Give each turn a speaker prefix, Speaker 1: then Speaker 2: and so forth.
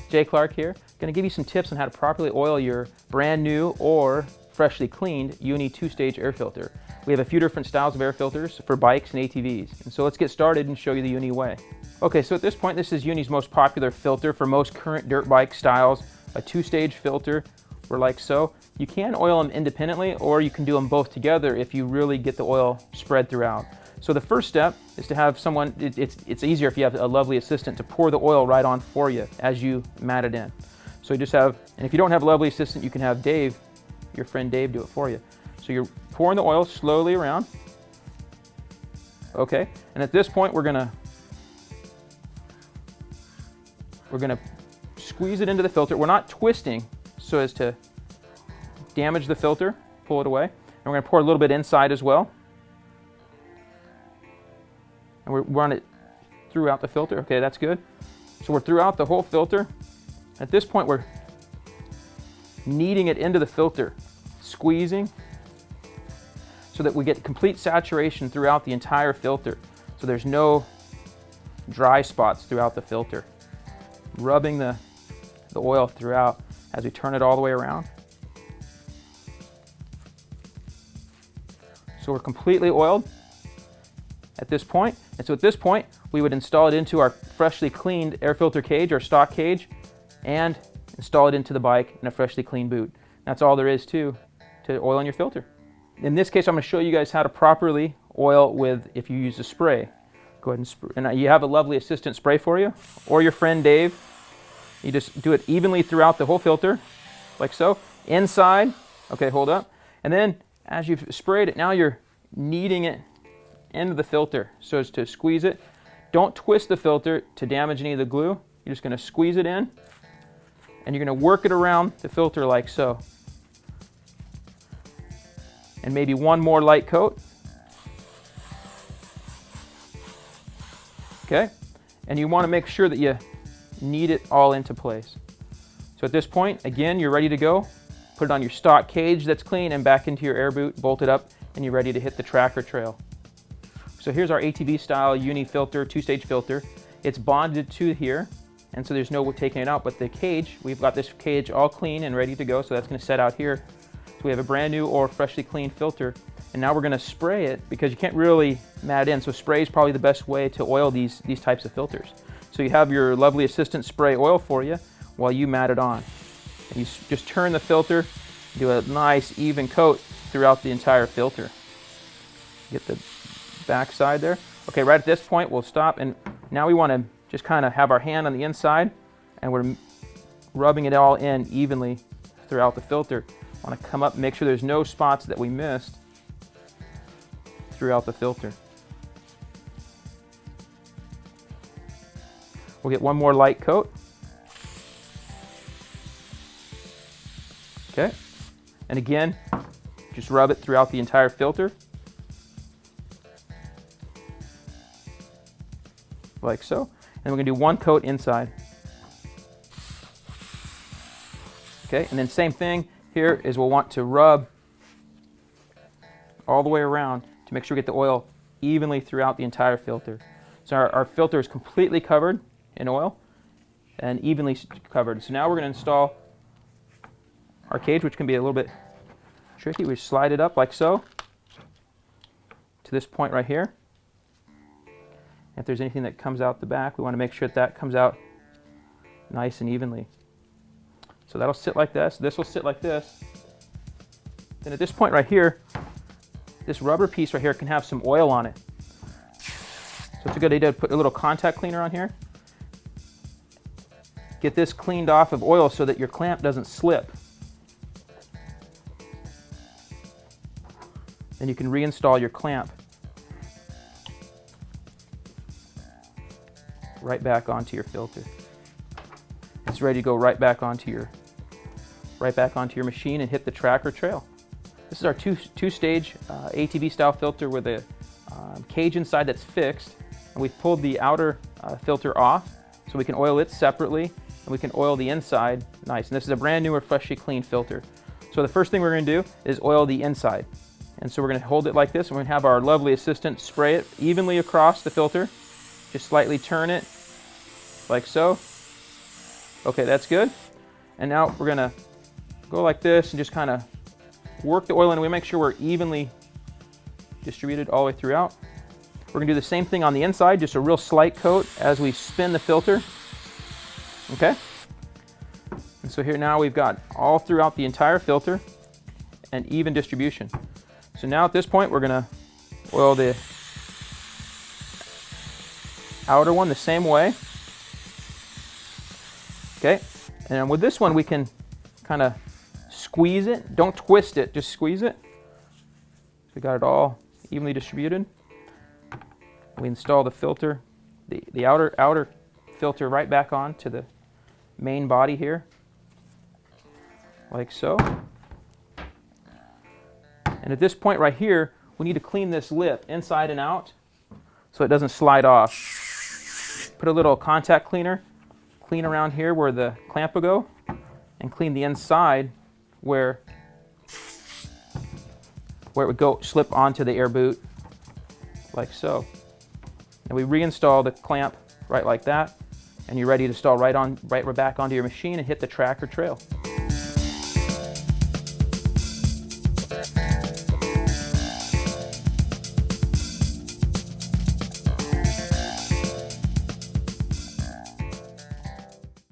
Speaker 1: Jay Clark here, going to give you some tips on how to properly oil your brand new or freshly cleaned Uni 2-stage air filter. We have a few different styles of air filters for bikes and ATVs. And so let's get started and show you the Uni way. Okay, so at this point, this is Uni's most popular filter for most current dirt bike styles, a 2-stage filter, or like so. You can oil them independently, or you can do them both together if you really get the oil spread throughout. So the first step is to have someone, it's easier if you have a lovely assistant to pour the oil right on for you as you mat it in. So you just have, and if you don't have a lovely assistant, you can have Dave, your friend Dave, do it for you. So you're pouring the oil slowly around. Okay, and at this point we're gonna squeeze it into the filter. We're not twisting so as to damage the filter, pull it away. And we're gonna pour a little bit inside as well. And we run it throughout the filter. Okay, that's good. So we're throughout the whole filter. At this point, we're kneading it into the filter, squeezing, so that we get complete saturation throughout the entire filter. So there's no dry spots throughout the filter. Rubbing the oil throughout as we turn it all the way around. So we're completely oiled at this point. And so at this point, we would install it into our freshly cleaned air filter cage, our stock cage, and install it into the bike in a freshly cleaned boot. That's all there is to oiling your filter. In this case, I'm going to show you guys how to properly oil with, if you use a spray. Go ahead and spray. And you have a lovely assistant spray for you, or your friend Dave. You just do it evenly throughout the whole filter, like so. Inside, okay, hold up. And then as you've sprayed it, now you're kneading it into the filter so as to squeeze it. Don't twist the filter to damage any of the glue. You're just going to squeeze it in, and you're going to work it around the filter like so. And maybe one more light coat. Okay, and you want to make sure that you knead it all into place. So at this point, again, you're ready to go. Put it on your stock cage that's clean and back into your air boot, bolt it up, and you're ready to hit the track or trail. So here's our ATV style Uni filter, 2-stage filter. It's bonded to here, and so there's no taking it out, but the cage, we've got this cage all clean and ready to go, so that's going to set out here. So we have a brand new or freshly cleaned filter, and now we're going to spray it because you can't really mat it in, so spray is probably the best way to oil these types of filters. So you have your lovely assistant spray oil for you while you mat it on. And you just turn the filter, do a nice even coat throughout the entire filter. Get the back side there. Okay, right at this point we'll stop, and now we want to just kind of have our hand on the inside, and we're rubbing it all in evenly throughout the filter. Want to come up and make sure there's no spots that we missed throughout the filter. We'll get one more light coat. Okay, and again, just rub it throughout the entire filter. Like so. And we're going to do one coat inside. Okay, and then same thing here is we'll want to rub all the way around to make sure we get the oil evenly throughout the entire filter. So our filter is completely covered in oil and evenly covered. So now we're going to install our cage, which can be a little bit tricky. We slide it up like so to this point right here. If there's anything that comes out the back, we want to make sure that comes out nice and evenly. So that'll sit like this. This will sit like this. Then at this point right here, this rubber piece right here can have some oil on it. So it's a good idea to put a little contact cleaner on here. Get this cleaned off of oil so that your clamp doesn't slip. Then you can reinstall your clamp right back onto your filter. It's ready to go right back onto your machine and hit the track or trail. This is our two-stage ATV style filter with a cage inside that's fixed, and we've pulled the outer filter off so we can oil it separately, and we can oil the inside nice. And this is a brand new or freshly cleaned filter. So the first thing we're going to do is oil the inside. And so we're going to hold it like this, and we're going to have our lovely assistant spray it evenly across the filter. Just slightly turn it, like so. Okay, that's good. And now we're going to go like this and just kind of work the oil in. We make sure we're evenly distributed all the way throughout. We're going to do the same thing on the inside, just a real slight coat as we spin the filter. Okay? And so here now we've got all throughout the entire filter and even distribution. So now at this point we're going to oil the outer one the same way. Okay? And with this one we can kind of squeeze it. Don't twist it, just squeeze it. We got it all evenly distributed. We install the filter, the outer filter right back on to the main body here, like so. And at this point right here, we need to clean this lip inside and out so it doesn't slide off. Put a little contact cleaner, clean around here where the clamp will go, and clean the inside where it would go slip onto the air boot, like so. And we reinstall the clamp right like that, and you're ready to install right back onto your machine and hit the track or trail.